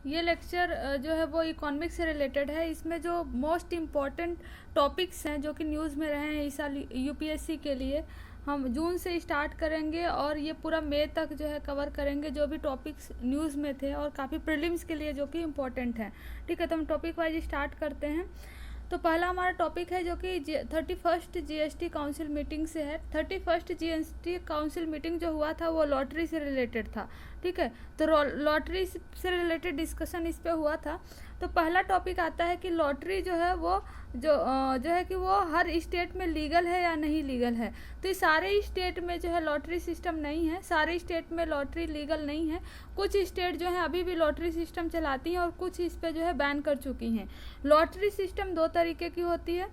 ये लेक्चर जो है वो इकोनॉमिक्स से रिलेटेड है। इसमें जो मोस्ट इम्पॉर्टेंट टॉपिक्स हैं जो कि न्यूज़ में रहे हैं इस साल यूपीएससी के लिए, हम जून से स्टार्ट करेंगे और ये पूरा मई तक जो है कवर करेंगे, जो भी टॉपिक्स न्यूज़ में थे और काफ़ी प्रीलिम्स के लिए जो कि इम्पोर्टेंट हैं। ठीक है, तो हम टॉपिक वाइज स्टार्ट करते हैं। तो पहला हमारा टॉपिक है जो कि 31st जीएसटी काउंसिल मीटिंग से है। 31st जीएसटी काउंसिल मीटिंग जो हुआ था वो लॉटरी से रिलेटेड था। ठीक है, तो लॉटरी से रिलेटेड डिस्कशन इस पे हुआ था। तो पहला टॉपिक आता है कि लॉटरी जो है वो जो है कि वो हर स्टेट में लीगल है या नहीं लीगल है। तो ये सारे स्टेट में जो है लॉटरी सिस्टम नहीं है, सारे स्टेट में लॉटरी लीगल नहीं है। कुछ स्टेट जो है अभी भी लॉटरी सिस्टम चलाती हैं और कुछ इस पे जो है बैन कर चुकी हैं। लॉटरी सिस्टम दो तरीके की होती है।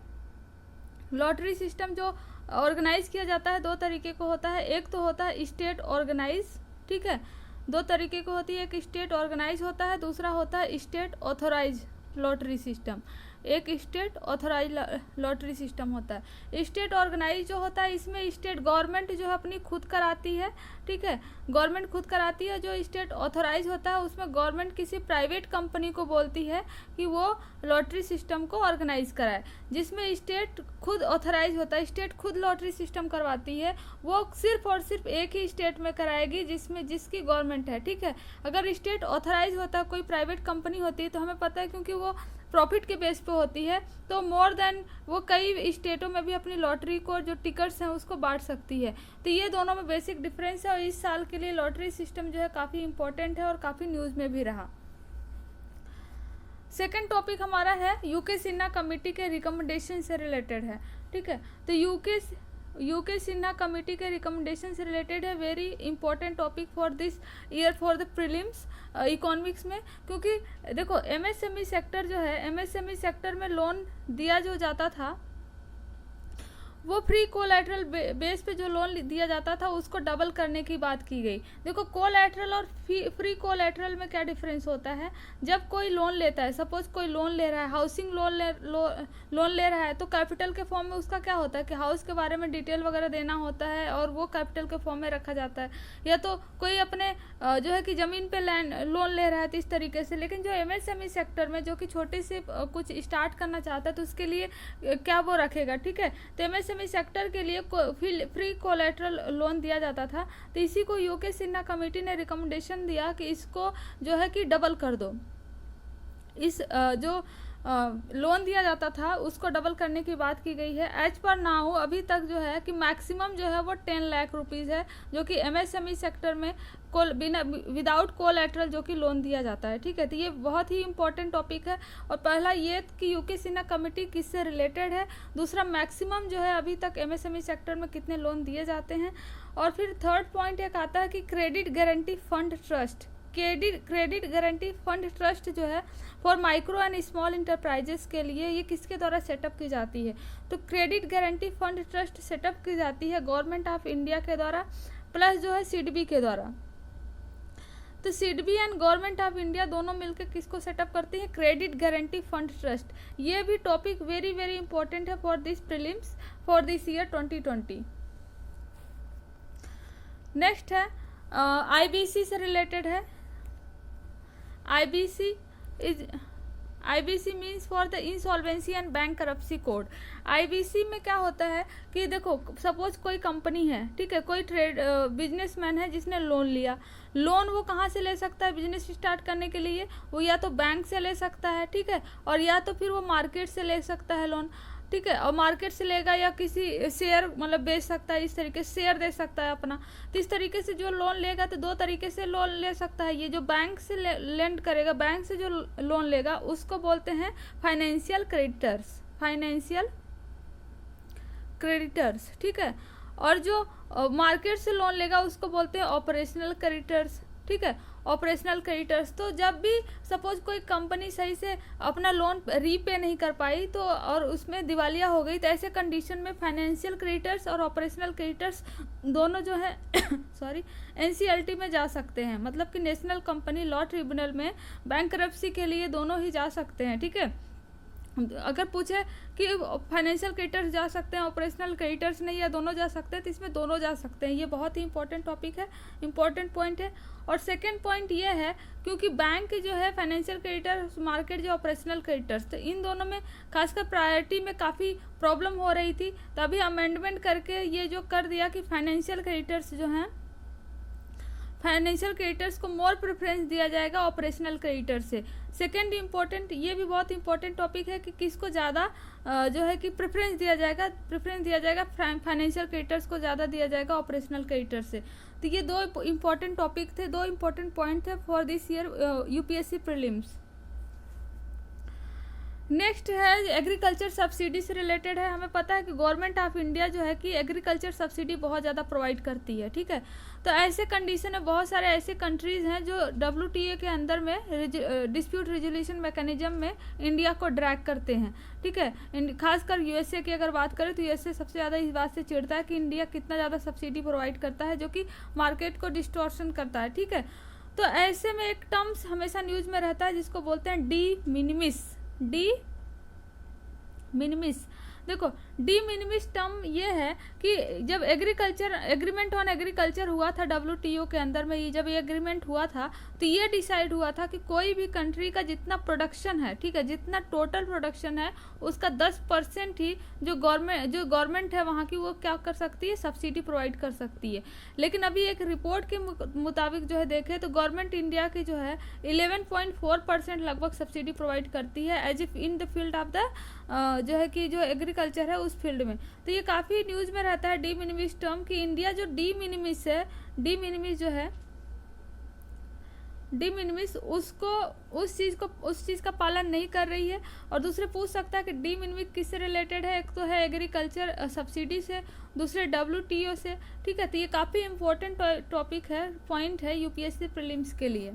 लॉटरी सिस्टम जो ऑर्गेनाइज किया जाता है दो तरीके को होता है। एक तो होता है स्टेट ऑर्गेनाइज, ठीक है, दो तरीके को होती है। एक स्टेट ऑर्गेनाइज होता है, दूसरा होता है स्टेट ऑथोराइज लॉटरी सिस्टम। एक स्टेट ऑथोराइज लॉटरी सिस्टम होता है। स्टेट ऑर्गेनाइज जो होता है इसमें स्टेट गवर्नमेंट जो है अपनी खुद कराती है। ठीक है, गवर्नमेंट खुद कराती है। जो स्टेट ऑथोराइज होता है उसमें गवर्नमेंट किसी प्राइवेट कंपनी को बोलती है कि वो लॉटरी सिस्टम को ऑर्गेनाइज कराए। जिसमें स्टेट खुद ऑथोराइज होता है, स्टेट खुद लॉटरी सिस्टम करवाती है, वो सिर्फ और सिर्फ एक ही स्टेट में कराएगी जिसमें जिसकी गवर्नमेंट है। ठीक है, अगर स्टेट ऑथोराइज होता है, कोई प्राइवेट कंपनी होती है, तो हमें पता है क्योंकि वो प्रॉफिट के बेस पे होती है, तो मोर देन वो कई स्टेटों में भी अपनी लॉटरी को जो टिकट्स हैं उसको बांट सकती है। तो ये दोनों में बेसिक डिफरेंस है और इस साल के लिए लॉटरी सिस्टम जो है काफ़ी इंपॉर्टेंट है और काफ़ी न्यूज़ में भी रहा। सेकेंड टॉपिक हमारा है यूके सिन्हा कमेटी के रिकमेंडेशन से रिलेटेड है। ठीक है, तो यूके सिन्हा कमेटी के रिकमेंडेशन से रिलेटेड है। Very important topic for this year for the prelims economics में, क्योंकि देखो एमएसएमई सेक्टर जो है, एमएसएमई सेक्टर में लोन दिया जो जाता था वो फ्री कोलैटरल बेस पे जो लोन दिया जाता था उसको डबल करने की बात की गई। देखो कोलैटरल और फ्री कोलैटरल में क्या डिफरेंस होता है। जब कोई लोन लेता है, सपोज कोई लोन ले रहा है, हाउसिंग लोन ले रहा है, तो कैपिटल के फॉर्म में उसका क्या होता है कि हाउस के बारे में डिटेल वगैरह देना होता है और वो कैपिटल के फॉर्म में रखा जाता है। या तो कोई अपने जो है कि ज़मीन पे लैंड लोन ले रहा है तो इस तरीके से। लेकिन जो एमएसएमई सेक्टर में जो कि छोटे से कुछ स्टार्ट करना चाहता है तो उसके लिए क्या वो रखेगा। ठीक है, तो एमएसएमई सेक्टर के लिए फ्री कोलैटरल लोन दिया जाता था। तो इसी को यूके सिन्हा कमेटी ने रिकमेंडेशन दिया कि इसको जो है कि डबल कर दो। इस जो लोन दिया जाता था उसको डबल करने की बात की गई है। एज पर नाउ अभी तक जो है कि मैक्सिमम जो है वो 10 लाख रुपीज़ है जो कि एमएसएमई सेक्टर में बिना विदाउट कोलैटरल जो कि लोन दिया जाता है। ठीक है, तो ये बहुत ही इंपॉर्टेंट टॉपिक है। और पहला ये कि यूके सिन्हा कमेटी किससे रिलेटेड है, दूसरा मैक्सिमम जो है अभी तक एमएसएमई सेक्टर में कितने लोन दिए जाते हैं, और फिर थर्ड पॉइंट एक आता है कि credit guarantee fund trust. Credit guarantee fund trust जो है for micro and small enterprises के लिए ये किसके द्वारा सेटअप की जाती है। तो credit guarantee fund trust setup की जाती है गवर्नमेंट ऑफ इंडिया के द्वारा प्लस जो है सिडबी के द्वारा। तो SIDBI and government of India दोनों मिलकर किसको सेटअप करती है, क्रेडिट गारंटी फंड ट्रस्ट। ये भी टॉपिक वेरी वेरी इंपॉर्टेंट है for this prelims for this year 2020। Next है आईबीसी से रिलेटेड है। IBC means for the insolvency and bankruptcy code. IBC में क्या होता है कि देखो सपोज कोई कंपनी है, ठीक है, कोई बिजनेसमैन है जिसने लोन लिया। लोन वो कहाँ से ले सकता है बिजनेस स्टार्ट करने के लिए, वो या तो बैंक से ले सकता है, ठीक है, और या तो फिर वो मार्केट से ले सकता है लोन। ठीक है, और मार्केट से लेगा या किसी शेयर मतलब बेच सकता है, इस तरीके से शेयर दे सकता है अपना। तो इस तरीके से जो लोन लेगा तो दो तरीके से लोन ले सकता है। ये जो बैंक से लेंड करेगा, बैंक से जो लोन लेगा उसको बोलते हैं फाइनेंशियल क्रेडिटर्स। ठीक है, और जो मार्केट से लोन लेगा उसको बोलते हैं ऑपरेशनल क्रेडिटर्स। ठीक है, ऑपरेशनल क्रेडिटर्स। तो जब भी सपोज कोई कंपनी सही से अपना लोन रीपे नहीं कर पाई तो और उसमें दिवालिया हो गई, तो ऐसे कंडीशन में फाइनेंशियल क्रेडिटर्स और ऑपरेशनल क्रेडिटर्स दोनों जो है सॉरी एनसीएलटी में जा सकते हैं। मतलब कि नेशनल कंपनी लॉ ट्रिब्यूनल में बैंकरप्सी के लिए दोनों ही जा सकते हैं। ठीक है, अगर पूछे कि फाइनेंशियल क्रेडिटर्स जा सकते हैं, ऑपरेशनल क्रेडिटर्स नहीं, या दोनों जा सकते हैं, तो इसमें दोनों जा सकते हैं। ये बहुत ही इंपॉर्टेंट टॉपिक है, इंपॉर्टेंट पॉइंट है। और सेकंड पॉइंट ये है, क्योंकि बैंक जो है फाइनेंशियल क्रेडिटर्स, मार्केट जो ऑपरेशनल क्रेडिटर्स, तो इन दोनों में खासकर प्रायोरिटी में काफ़ी प्रॉब्लम हो रही थी, तभी अमेंडमेंट करके ये जो कर दिया कि फाइनेंशियल क्रेडिटर्स जो हैं, फाइनेंशियल क्रेडिटर्स को मोर प्रेफरेंस दिया जाएगा ऑपरेशनल क्रेडिटर से। सेकेंड इम्पोर्टेंट, ये भी बहुत इंपॉर्टेंट टॉपिक है कि किसको ज़्यादा जो है कि प्रेफरेंस दिया जाएगा फाइनेंशियल क्रेडिटर्स को ज़्यादा दिया जाएगा ऑपरेशनल क्रेडिटर से। तो ये दो इम्पॉर्टेंट टॉपिक थे, दो इम्पॉर्टेंट पॉइंट थे for this year UPSC prelims. Next है एग्रीकल्चर सब्सिडी से रिलेटेड है। हमें पता है कि गवर्नमेंट ऑफ इंडिया जो है कि एग्रीकल्चर सब्सिडी बहुत ज़्यादा प्रोवाइड करती है, ठीक है। तो ऐसे कंडीशन में बहुत सारे ऐसे कंट्रीज़ हैं जो WTO के अंदर में डिस्प्यूट रेजोल्यूशन मैकेनिज्म में इंडिया को ड्रैग करते हैं, ठीक है। खासकर USA की अगर बात करें तो USA सबसे ज़्यादा इस बात से चिढ़ता है कि इंडिया कितना ज़्यादा सब्सिडी प्रोवाइड करता है, जो कि मार्केट को डिस्टॉर्शन करता है, ठीक है। तो ऐसे में एक टर्म्स हमेशा न्यूज़ में रहता है जिसको बोलते हैं डी मिनिमिस। देखो डी मिनिमिस टर्म ये है कि जब एग्रीमेंट ऑन एग्रीकल्चर हुआ था WTO के अंदर में, ये जब ये एग्रीमेंट हुआ था तो ये डिसाइड हुआ था कि कोई भी कंट्री का जितना प्रोडक्शन है, ठीक है, जितना टोटल प्रोडक्शन है उसका 10% ही जो गवर्नमेंट है वहाँ की, वो क्या कर सकती है, सब्सिडी प्रोवाइड कर सकती है। लेकिन अभी एक रिपोर्ट के मुताबिक जो है देखें तो गवर्नमेंट इंडिया की जो है 11.4% लगभग सब्सिडी प्रोवाइड करती है as if in the field of the जो है कि जो एग्रीकल्चर है उस फील्ड में। तो ये काफ़ी न्यूज़ में रहता है डी मिनिमिस टर्म कि इंडिया जो डी मिनिमिस उसको उस चीज़ का पालन नहीं कर रही है। और दूसरे पूछ सकता है कि डी मिनिमिस किससे रिलेटेड है, एक तो है एग्रीकल्चर सब्सिडी से, दूसरे WTO से, ठीक है। तो ये काफ़ी इंपॉर्टेंट टॉपिक है, पॉइंट है यूपीएससी प्रीलिम्स के लिए।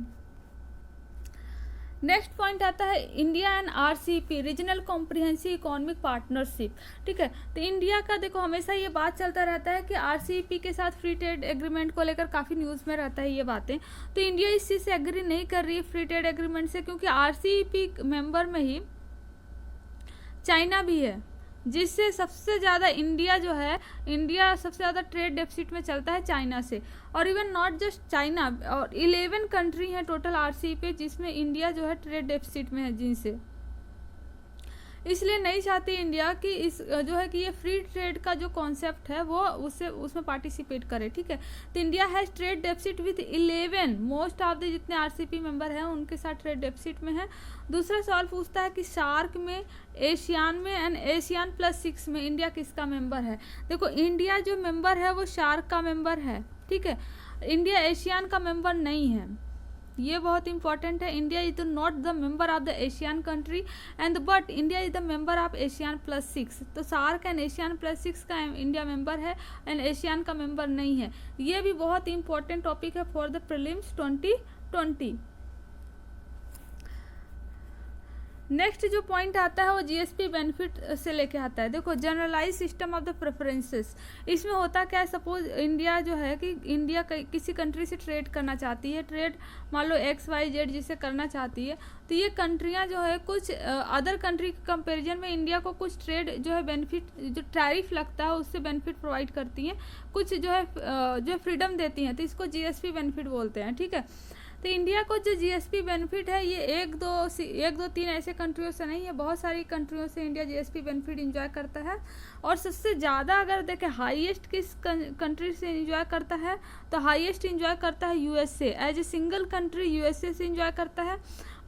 नेक्स्ट पॉइंट आता है India and RCEP, regional comprehensive economic partnership, ठीक है। तो इंडिया का देखो हमेशा ये बात चलता रहता है कि RCEP के साथ फ्री ट्रेड एग्रीमेंट को लेकर काफ़ी न्यूज़ में रहता है ये बातें। तो इंडिया इस चीज़ से एग्री नहीं कर रही है फ्री ट्रेड एग्रीमेंट से, क्योंकि RCEP मेंबर में ही चाइना भी है, जिससे सबसे ज़्यादा इंडिया सबसे ज़्यादा ट्रेड डेफिसिट में चलता है चाइना से। और इवन नॉट जस्ट चाइना, और 11 कंट्री हैं टोटल RCEP जिसमें इंडिया जो है ट्रेड डेफिसिट में है जिनसे। इसलिए नहीं चाहती इंडिया कि इस जो है कि ये फ्री ट्रेड का जो कॉन्सेप्ट है वो उसमें पार्टिसिपेट करे, ठीक है। तो India has trade deficit with 11, most of the जितने RCEP मेंबर हैं उनके साथ ट्रेड डेफिसिट में है। दूसरा सवाल पूछता है कि सार्क में, एशियान में एंड एशियान +6 में इंडिया किसका मेंबर है। देखो इंडिया जो मेंबर है वो सार्क का मेंबर है, ठीक है। इंडिया एशियान का मेंबर नहीं है, ये बहुत इंपॉर्टेंट है। India is not the member of the Asian country and but India is the member of Asian +6। तो सार्क एंड एशियन +6 का इंडिया मेंबर है एंड एशियन का मेंबर नहीं है। ये भी बहुत इंपॉर्टेंट टॉपिक है फॉर द प्रीलिम्स 2020। नेक्स्ट जो पॉइंट आता है वो GSP बेनिफिट से लेके आता है। देखो generalise system of the preferences, इसमें होता क्या है, सपोज इंडिया जो है कि इंडिया किसी कंट्री से ट्रेड करना चाहती है, ट्रेड मान लो XYZ जिससे करना चाहती है, तो ये कंट्रियां जो है कुछ अदर कंट्री के कंपेरिजन में इंडिया को कुछ ट्रेड जो है बेनिफिट, जो टैरिफ लगता है उससे बेनिफिट प्रोवाइड करती हैं, कुछ जो है फ्रीडम देती हैं, तो इसको GSP बेनिफिट बोलते हैं, ठीक है। तो इंडिया को जो GSP बेनिफिट है ये एक दो तीन ऐसे कंट्रियों से नहीं है, बहुत सारी कंट्रियों से इंडिया GSP बेनिफिट एंजॉय करता है। और सबसे ज़्यादा अगर देखें हाईएस्ट किस कंट्री से एंजॉय करता है, तो हाईएस्ट एंजॉय करता है USA, as a single country USA से एंजॉय करता है।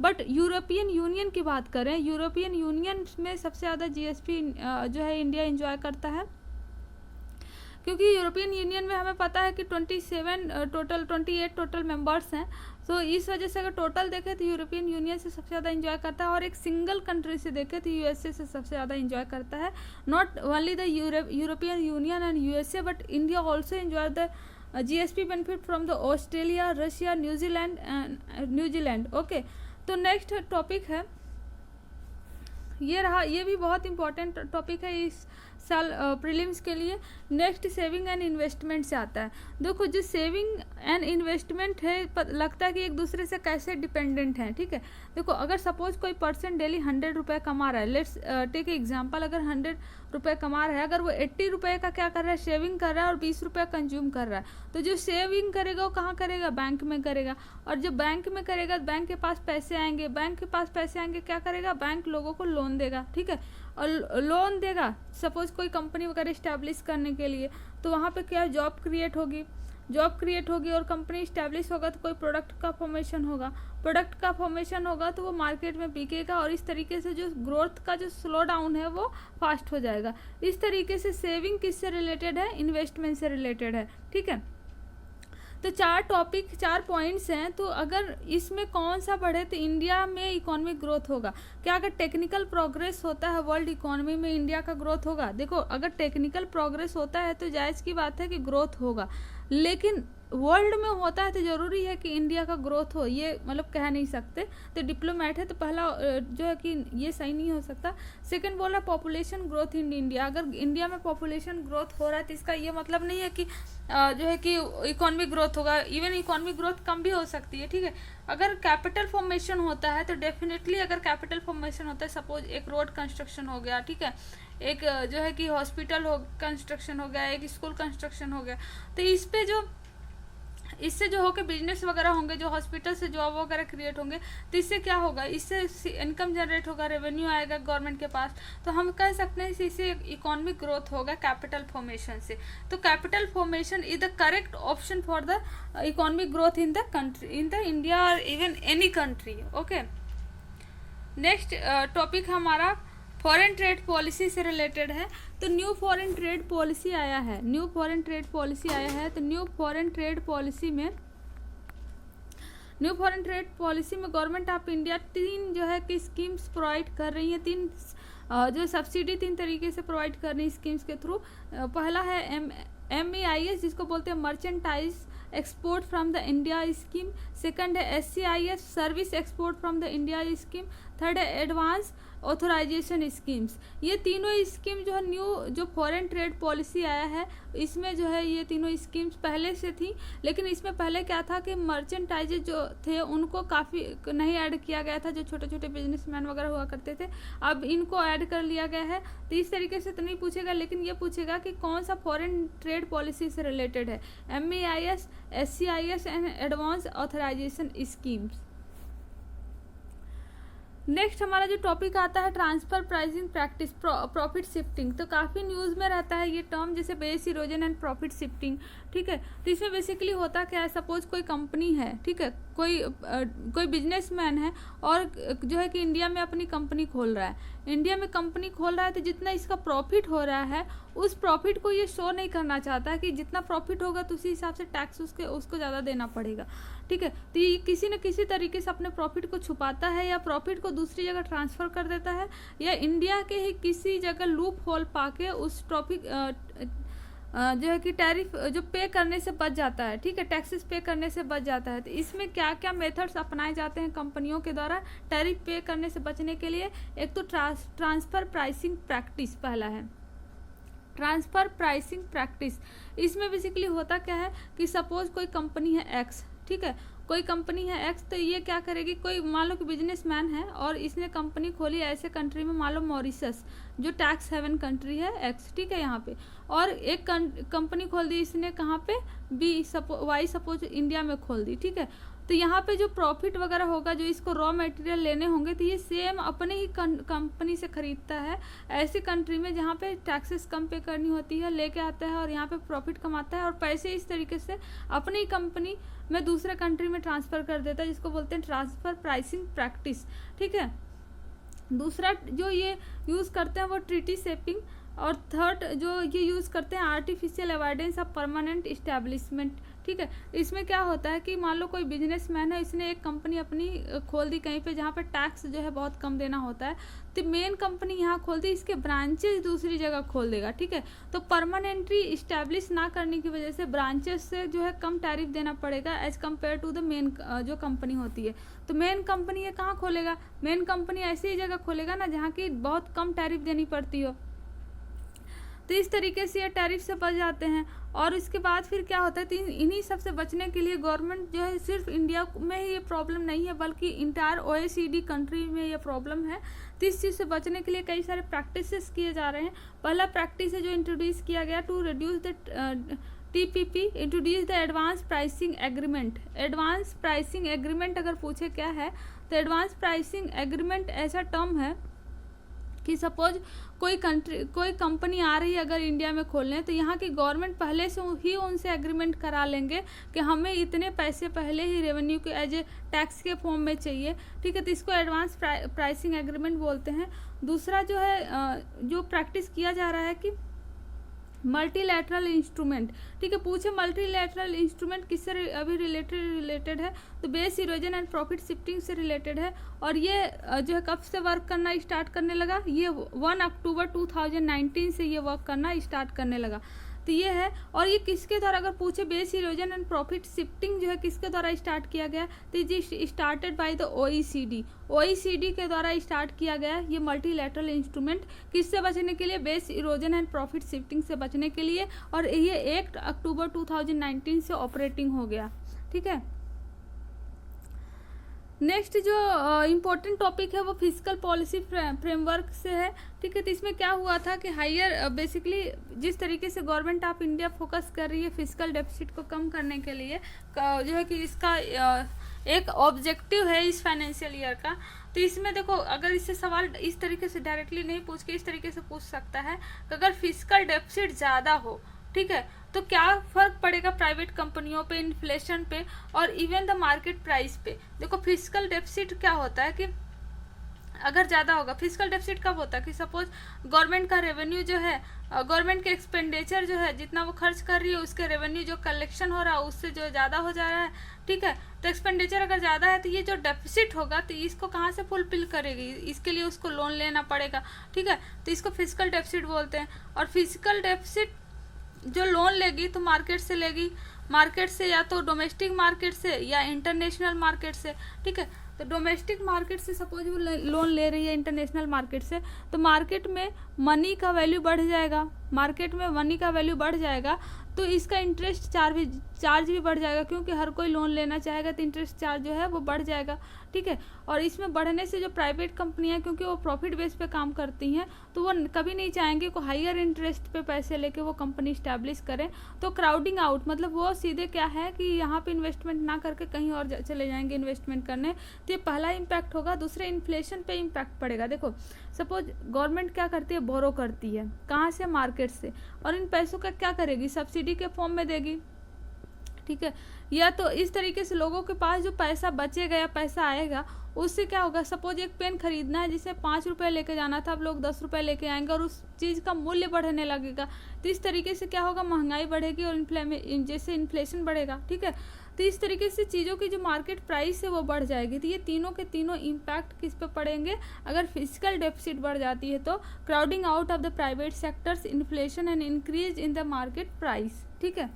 बट यूरोपियन यूनियन की बात करें, यूरोपियन यूनियन में सबसे ज़्यादा GSP जो है इंडिया एंजॉय करता है, क्योंकि यूरोपियन यूनियन में हमें पता है कि 28 टोटल मेंबर्स हैं। तो इस वजह से अगर टोटल देखें तो यूरोपियन यूनियन से सबसे ज़्यादा एंजॉय करता है, और एक सिंगल कंट्री से देखें तो USA से सबसे ज़्यादा एंजॉय करता है। Not only the European union and USA but India also enjoy the GSP benefit from the Australia, Russia, New Zealand. Okay, तो नेक्स्ट टॉपिक है ये रहा, ये भी बहुत इंपॉर्टेंट टॉपिक है। इस साल प्रीलिम्स के लिए। नेक्स्ट सेविंग एंड इन्वेस्टमेंट से आता है। देखो जो सेविंग एंड इन्वेस्टमेंट है लगता है कि एक दूसरे से कैसे डिपेंडेंट हैं, ठीक है। देखो अगर सपोज कोई पर्सन डेली 100 रुपये कमा रहा है, लेट्स टेक एग्जांपल, अगर 100 रुपये कमा रहा है, अगर वो 80 रुपये का क्या कर रहा है, सेविंग कर रहा है और 20 रुपये कंज्यूम कर रहा है, तो जो सेविंग करेगा वो कहाँ करेगा, बैंक में करेगा। और जब बैंक में करेगा बैंक के पास पैसे आएंगे, बैंक के पास पैसे आएंगे क्या करेगा, बैंक लोगों को लोन देगा, ठीक है। और लोन देगा सपोज कोई कंपनी वगैरह इस्टेब्लिश करने के लिए, तो वहाँ पे क्या जॉब क्रिएट होगी, जॉब क्रिएट होगी और कंपनी इस्टेब्लिश होगा तो कोई प्रोडक्ट का फॉर्मेशन होगा, प्रोडक्ट का फॉर्मेशन होगा तो वो मार्केट में बिकेगा और इस तरीके से जो ग्रोथ का जो स्लो डाउन है वो फास्ट हो जाएगा। इस तरीके से सेविंग किससे रिलेटेड है, इन्वेस्टमेंट से रिलेटेड है, ठीक है। तो 4 पॉइंट्स हैं, तो अगर इसमें कौन सा बढ़े तो इंडिया में इकोनॉमिक ग्रोथ होगा। क्या अगर टेक्निकल प्रोग्रेस होता है वर्ल्ड इकोनॉमी में इंडिया का ग्रोथ होगा। देखो अगर टेक्निकल प्रोग्रेस होता है तो जायज़ की बात है कि ग्रोथ होगा, लेकिन वर्ल्ड में होता है तो ज़रूरी है कि इंडिया का ग्रोथ हो, ये मतलब कह नहीं सकते। तो डिप्लोमेट है तो पहला जो है कि ये सही नहीं हो सकता। सेकंड बोला पॉपुलेशन ग्रोथ इन इंडिया, अगर इंडिया में पॉपुलेशन ग्रोथ हो रहा है तो इसका ये मतलब नहीं है कि जो है कि इकोनॉमिक ग्रोथ होगा, इवन इकोनॉमिक ग्रोथ कम भी हो सकती है, ठीक है। अगर कैपिटल फॉर्मेशन होता है तो डेफिनेटली अगर कैपिटल फॉर्मेशन होता है, सपोज एक रोड कंस्ट्रक्शन हो गया, ठीक है, एक जो है कि हॉस्पिटल हो कंस्ट्रक्शन हो गया, एक स्कूल कंस्ट्रक्शन हो गया, तो इस पे जो इससे जो होकर बिजनेस वगैरह होंगे, जो हॉस्पिटल से जॉब वगैरह क्रिएट होंगे, तो इससे क्या होगा, इससे इनकम जनरेट होगा, रेवेन्यू आएगा गवर्नमेंट के पास, तो हम कह सकते हैं इससे इकोनॉमिक ग्रोथ होगा कैपिटल फॉर्मेशन से। तो capital formation is the correct option for the economic growth in the country, in the India और even any country. Okay, next topic हमारा फॉरेन ट्रेड पॉलिसी से रिलेटेड है। तो न्यू फॉरेन ट्रेड पॉलिसी आया है, new foreign trade policy आया है। तो न्यू फॉरेन ट्रेड पॉलिसी में गवर्नमेंट ऑफ इंडिया 3 जो है कि स्कीम्स प्रोवाइड कर रही है, 3 जो सब्सिडी 3 तरीके से प्रोवाइड कर रही है स्कीम्स के थ्रू। पहला है MEIS जिसको बोलते हैं merchandise export from the India scheme. Second है SCIS service export from the India scheme. Third है एडवांस ऑथराइजेशन स्कीम्स। ये तीनों स्कीम जो है न्यू जो फॉरेन ट्रेड पॉलिसी आया है, इसमें जो है ये तीनों स्कीम्स पहले से थी, लेकिन इसमें पहले क्या था कि मर्चेंटाइज जो थे उनको काफ़ी नहीं ऐड किया गया था, जो छोटे छोटे बिजनेसमैन वगैरह हुआ करते थे, अब इनको ऐड कर लिया गया है। तो इस तरीके से तो नहीं पूछेगा, लेकिन ये पूछेगा कि कौन सा फॉरेन ट्रेड पॉलिसी से रिलेटेड है, MEIS, SCIS and advance authorisation schemes. Next हमारा जो टॉपिक आता है transfer pricing practice, profit shifting. तो काफ़ी न्यूज़ में रहता है ये टर्म, जैसे base erosion and profit shifting, ठीक है। तो इसमें बेसिकली होता क्या है, सपोज कोई कंपनी है, ठीक है, कोई बिजनेसमैन है और जो है कि इंडिया में अपनी कंपनी खोल रहा है, इंडिया में कंपनी खोल रहा है, तो जितना इसका प्रॉफिट हो रहा है उस प्रॉफिट को ये शो नहीं करना चाहता कि जितना प्रॉफिट होगा तो उसी हिसाब से टैक्स उसको ज़्यादा देना पड़ेगा, ठीक है। तो ये किसी न किसी तरीके से अपने प्रॉफिट को छुपाता है या प्रॉफिट को दूसरी जगह ट्रांसफ़र कर देता है, या इंडिया के ही किसी जगह लूप होल पाके उस जो है कि टैरिफ जो पे करने से बच जाता है, ठीक है, टैक्सेस पे करने से बच जाता है। तो इसमें क्या क्या मेथड्स अपनाए जाते हैं कंपनियों के द्वारा टैरिफ पे करने से बचने के लिए। एक तो ट्रांसफ़र प्राइसिंग प्रैक्टिस पहला है, ट्रांसफ़र प्राइसिंग प्रैक्टिस। इसमें बेसिकली होता क्या है कि सपोज कोई कंपनी है एक्स, ठीक है, कोई कंपनी है एक्स, तो ये क्या करेगी, कोई मान लो कि बिजनेसमैन है और इसने कंपनी खोली ऐसे कंट्री में, मान लो मॉरिशस जो टैक्स हेवन कंट्री है एक्स, ठीक है, यहाँ पे, और एक कंपनी खोल दी इसने कहाँ पे, वाई सपोज इंडिया में खोल दी, ठीक है। तो यहाँ पे जो प्रॉफिट वगैरह होगा, जो इसको रॉ मटेरियल लेने होंगे, तो ये सेम अपने ही कंपनी से खरीदता है ऐसी कंट्री में जहाँ पे टैक्सेस कम पे करनी होती है, लेके आता है और यहाँ पे प्रॉफिट कमाता है और पैसे इस तरीके से अपनी ही कंपनी में दूसरे कंट्री में ट्रांसफ़र कर देता है, जिसको बोलते हैं ट्रांसफ़र प्राइसिंग प्रैक्टिस, ठीक है। दूसरा जो ये यूज़ करते हैं वो ट्रीटी शेपिंग, और थर्ड जो ये यूज़ करते हैं artificial avoidance of permanent establishment, ठीक है। इसमें क्या होता है कि मान लो कोई बिजनेसमैन है, इसने एक कंपनी अपनी खोल दी कहीं पे जहाँ पे टैक्स जो है बहुत कम देना होता है, तो मेन कंपनी यहाँ खोल दी, इसके ब्रांचेस दूसरी जगह खोल देगा, ठीक है। तो परमानेंटली इस्टेब्लिश ना करने की वजह से ब्रांचेस से जो है कम टैरिफ देना पड़ेगा as compare to the main जो कंपनी होती है। तो मेन कंपनी ये कहाँ खोलेगा, मेन कंपनी ऐसी ही जगह खोलेगा ना जहाँ की बहुत कम टैरिफ देनी पड़ती हो। तो इस तरीके से ये टैरिफ से बच जाते हैं। और इसके बाद फिर क्या होता है, तो इन्हीं सब से बचने के लिए गवर्नमेंट जो है, सिर्फ इंडिया में ही ये प्रॉब्लम नहीं है बल्कि इंटायर OECD कंट्री में ये प्रॉब्लम है। तो इस चीज़ से बचने के लिए कई सारे प्रैक्टिसेस किए जा रहे हैं। पहला प्रैक्टिस है जो इंट्रोड्यूस किया गया, to reduce the TPP, introduce the advance pricing agreement. Advance pricing agreement अगर पूछे क्या है, तो एडवांस प्राइसिंग एग्रीमेंट ऐसा टर्म है कि सपोज कोई कंपनी आ रही है अगर इंडिया में खोलने, तो यहाँ की गवर्नमेंट पहले से ही उनसे एग्रीमेंट करा लेंगे कि हमें इतने पैसे पहले ही रेवेन्यू के एज ए टैक्स के फॉर्म में चाहिए, ठीक है। तो इसको एडवांस प्राइसिंग एग्रीमेंट बोलते हैं। दूसरा जो है जो प्रैक्टिस किया जा रहा है कि मल्टीलैटरल इंस्ट्रूमेंट, ठीक है। पूछे मल्टीलैटरल इंस्ट्रूमेंट किससे अभी रिलेटेड है, तो base erosion and profit shifting से रिलेटेड है। और ये जो है कब से वर्क करना स्टार्ट करने लगा, ये 1 अक्टूबर 2019 से ये वर्क करना स्टार्ट करने लगा। तो ये है। और ये किसके द्वारा, अगर पूछे base erosion and profit shifting जो है किसके द्वारा स्टार्ट किया गया, तो जी स्टार्टेड बाय द OECD के द्वारा स्टार्ट किया गया ये मल्टीलैटरल इंस्ट्रूमेंट। किससे बचने के लिए, base erosion and profit shifting से बचने के लिए। और ये 1 अक्टूबर 2019 से ऑपरेटिंग हो गया, ठीक है। नेक्स्ट जो इम्पोर्टेंट टॉपिक है वो फिजिकल पॉलिसी फ्रेमवर्क से है, ठीक है। तो इसमें क्या हुआ था कि हायर बेसिकली जिस तरीके से गवर्नमेंट ऑफ इंडिया फोकस कर रही है फिजिकल डेफिसिट को कम करने के लिए, जो है कि इसका एक ऑब्जेक्टिव है इस फाइनेंशियल ईयर का। तो इसमें देखो, अगर इससे सवाल इस तरीके से डायरेक्टली नहीं पूछ के इस तरीके से पूछ सकता है कि अगर फिजिकल डेफिसिट ज़्यादा हो, ठीक है, तो क्या फर्क पड़ेगा प्राइवेट कंपनियों पे, इन्फ्लेशन पे और इवन द मार्केट प्राइस पे। देखो फिजिकल डेफिसिट क्या होता है कि अगर ज़्यादा होगा, फिजिकल डेफिसिट कब होता है कि सपोज गवर्नमेंट का रेवेन्यू जो है, गवर्नमेंट के एक्सपेंडिचर जो है जितना वो खर्च कर रही है उसके रेवेन्यू जो कलेक्शन हो रहा है उससे जो ज़्यादा हो जा रहा है, ठीक है। तो एक्सपेंडिचर अगर ज़्यादा है तो ये जो डेफिसिट होगा तो इसको कहाँ से फुलफिल करेगी, इसके लिए उसको लोन लेना पड़ेगा, ठीक है। तो इसको फिजिकल डेफिसिट बोलते हैं। और फिजिकल डेफिसिट जो लोन लेगी तो मार्केट से लेगी, मार्केट से या तो डोमेस्टिक मार्केट से या इंटरनेशनल मार्केट से, ठीक है। तो डोमेस्टिक मार्केट से सपोज वो लोन ले रही है इंटरनेशनल मार्केट से, तो मार्केट में मनी का वैल्यू बढ़ जाएगा, मार्केट में मनी का वैल्यू बढ़ जाएगा तो इसका इंटरेस्ट चार्ज भी बढ़ जाएगा, क्योंकि हर कोई लोन लेना चाहेगा तो इंटरेस्ट चार्ज जो है वो बढ़ जाएगा, ठीक है। और इसमें बढ़ने से जो प्राइवेट कंपनियां, क्योंकि वो प्रॉफिट बेस पे काम करती हैं, तो वो कभी नहीं चाहेंगे को हायर इंटरेस्ट पे पैसे लेके वो कंपनी इस्टेब्लिश करें। तो क्राउडिंग आउट मतलब वो सीधे क्या है कि यहाँ पे इन्वेस्टमेंट ना करके कहीं और चले जाएंगे इन्वेस्टमेंट करने। तो ये पहला इम्पैक्ट होगा। दूसरे इन्फ्लेशन पे इम्पैक्ट पड़ेगा। देखो सपोज गवर्नमेंट क्या करती है, बोरो करती है, कहाँ से, मार्केट से, और इन पैसों का क्या करेगी, सब्सिडी के फॉर्म में देगी, ठीक है। या तो इस तरीके से लोगों के पास जो पैसा बचेगा या पैसा आएगा उससे क्या होगा, सपोज एक पेन खरीदना है जिसे 5 रुपये लेके जाना था, अब लोग 10 रुपये लेके आएंगे और उस चीज़ का मूल्य बढ़ने लगेगा। तो इस तरीके से क्या होगा, महंगाई बढ़ेगी और जैसे इन्फ्लेशन बढ़ेगा, ठीक है। तो इस तरीके से चीज़ों की जो मार्केट प्राइस है वो बढ़ जाएगी। तो ये तीनों के तीनों इम्पैक्ट किस पे पड़ेंगे, अगर फिजिकल डेफिसिट बढ़ जाती है तो crowding out of the private sectors, inflation and increase in the market price, ठीक है।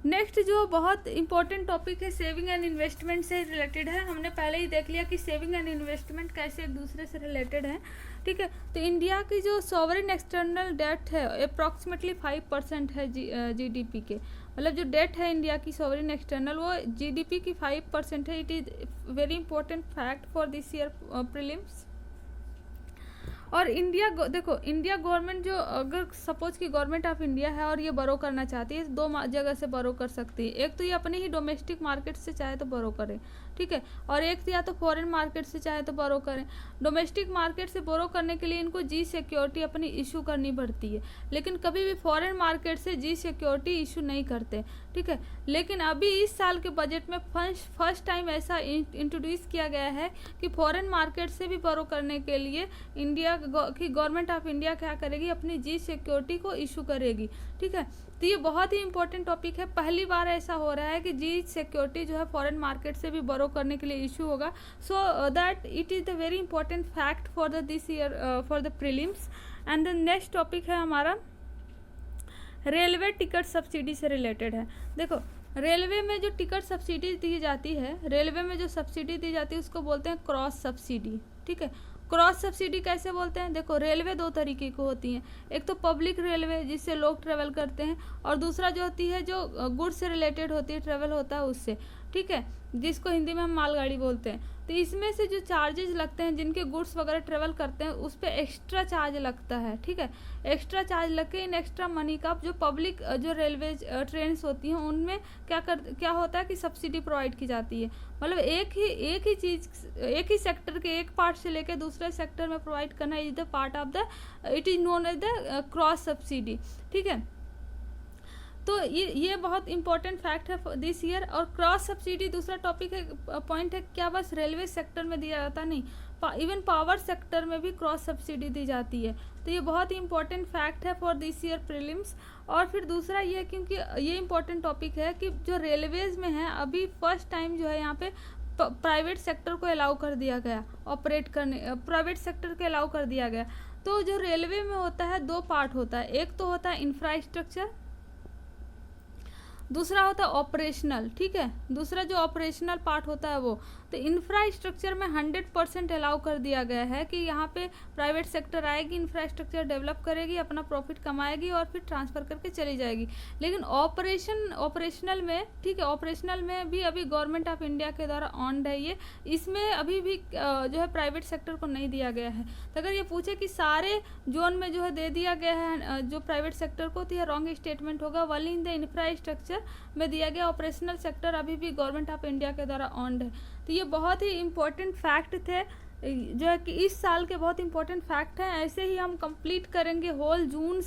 नेक्स्ट जो बहुत इंपॉर्टेंट टॉपिक है सेविंग एंड इन्वेस्टमेंट से रिलेटेड है। हमने पहले ही देख लिया कि सेविंग एंड इन्वेस्टमेंट कैसे एक दूसरे से रिलेटेड है, ठीक है। तो इंडिया की जो सॉवरेन एक्सटर्नल डेट है अप्रॉक्सीमेटली 5% है GDP के, मतलब जो डेट है इंडिया की सॉवरेन एक्सटर्नल वो GDP की 5% है। It is very important fact for this year prelims. और इंडिया देखो, इंडिया गवर्नमेंट जो अगर सपोज कि गवर्नमेंट ऑफ इंडिया है और ये बोरो करना चाहती है, 2 जगह से बोरो कर सकती है। एक तो ये अपने ही डोमेस्टिक मार्केट से चाहे तो बोरो करे, ठीक है, और एक या तो फॉरेन मार्केट से चाहे तो बोरो करें। डोमेस्टिक मार्केट से बोरो करने के लिए इनको जी सिक्योरिटी अपनी इशू करनी पड़ती है, लेकिन कभी भी फॉरेन मार्केट से जी सिक्योरिटी इशू नहीं करते, ठीक है। लेकिन अभी इस साल के बजट में फर्स्ट टाइम ऐसा इंट्रोड्यूस किया गया है कि फॉरेन मार्केट से भी बोरो करने के लिए इंडिया की गवर्नमेंट ऑफ इंडिया क्या करेगी, अपनी जी सिक्योरिटी को इशू करेगी, ठीक है। तो ये बहुत ही इंपॉर्टेंट टॉपिक है। पहली बार ऐसा हो रहा है कि जी सिक्योरिटी जो है फॉरेन मार्केट से भी बोरो करने के लिए इशू होगा। So that it is the very important fact for the this year for the prelims. And the next topic है हमारा रेलवे टिकट सब्सिडी से रिलेटेड है। देखो रेलवे में जो टिकट सब्सिडी दी जाती है, रेलवे में जो सब्सिडी दी जाती है उसको बोलते हैं क्रॉस सब्सिडी, ठीक है। क्रॉस सब्सिडी कैसे बोलते हैं? देखो, रेलवे दो तरीके की होती हैं, एक तो पब्लिक रेलवे जिससे लोग ट्रेवल करते हैं, और दूसरा जो होती है जो गुड्स से रिलेटेड होती है, ट्रेवल होता है उससे, ठीक है, जिसको हिंदी में हम मालगाड़ी बोलते हैं। तो इसमें से जो चार्जेस लगते हैं, जिनके गुड्स वगैरह ट्रेवल करते हैं, उस पर एक्स्ट्रा चार्ज लगता है, ठीक है। एक्स्ट्रा चार्ज लग के इन एक्स्ट्रा मनी का जो पब्लिक जो रेलवे ट्रेन्स होती हैं उनमें क्या होता है कि सब्सिडी प्रोवाइड की जाती है। मतलब एक ही चीज़, एक ही सेक्टर के एक पार्ट से लेकर दूसरे सेक्टर में प्रोवाइड करना is the part of the, it is known as the cross subsidy, ठीक है। तो ये बहुत इंपॉर्टेंट फैक्ट है दिस ईयर। और क्रॉस सब्सिडी दूसरा टॉपिक है, पॉइंट है, क्या बस रेलवे सेक्टर में दिया जाता नहीं, इवन पावर सेक्टर में भी क्रॉस सब्सिडी दी जाती है। तो ये बहुत ही इंपॉर्टेंट फैक्ट है फॉर दिस ईयर प्रीलिम्स। और फिर दूसरा ये, क्योंकि ये इंपॉर्टेंट टॉपिक है कि जो रेलवेज में है अभी फर्स्ट टाइम जो है यहाँ पे प्राइवेट सेक्टर को अलाउ कर दिया गया ऑपरेट करने, प्राइवेट सेक्टर को अलाउ कर दिया गया। तो जो रेलवे में होता है दो पार्ट होता है, एक तो होता है इंफ्रास्ट्रक्चर, दूसरा होता है ऑपरेशनल, ठीक है। दूसरा जो ऑपरेशनल पार्ट होता है वो, तो इंफ्रास्ट्रक्चर में 100% अलाउ कर दिया गया है कि यहाँ पे प्राइवेट सेक्टर आएगी, इंफ्रास्ट्रक्चर डेवलप करेगी, अपना प्रॉफिट कमाएगी और फिर ट्रांसफ़र करके चली जाएगी। लेकिन ऑपरेशनल में, ठीक है, ऑपरेशनल में भी अभी गवर्नमेंट ऑफ इंडिया के द्वारा ऑन है ये, इसमें अभी भी जो है प्राइवेट सेक्टर को नहीं दिया गया है। तो अगर ये पूछे कि सारे जोन में जो है दे दिया गया है जो प्राइवेट सेक्टर को, तो यह रॉन्ग स्टेटमेंट होगा। वनली इन द इंफ्रास्ट्रक्चर में दिया गया, ऑपरेशनल सेक्टर अभी भी गवर्नमेंट ऑफ इंडिया के द्वारा ऑन है। तो ये बहुत ही इम्पोर्टेंट फैक्ट थे जो है कि इस साल के बहुत इंपॉर्टेंट फैक्ट हैं। ऐसे ही हम कंप्लीट करेंगे होल जून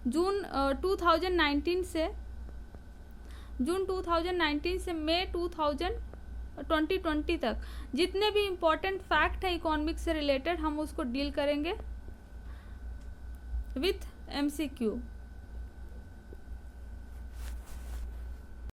2019 से मई 2020 तक जितने भी इम्पोर्टेंट फैक्ट हैं इकोनॉमिक्स से रिलेटेड, हम उसको डील करेंगे विथ MCQ।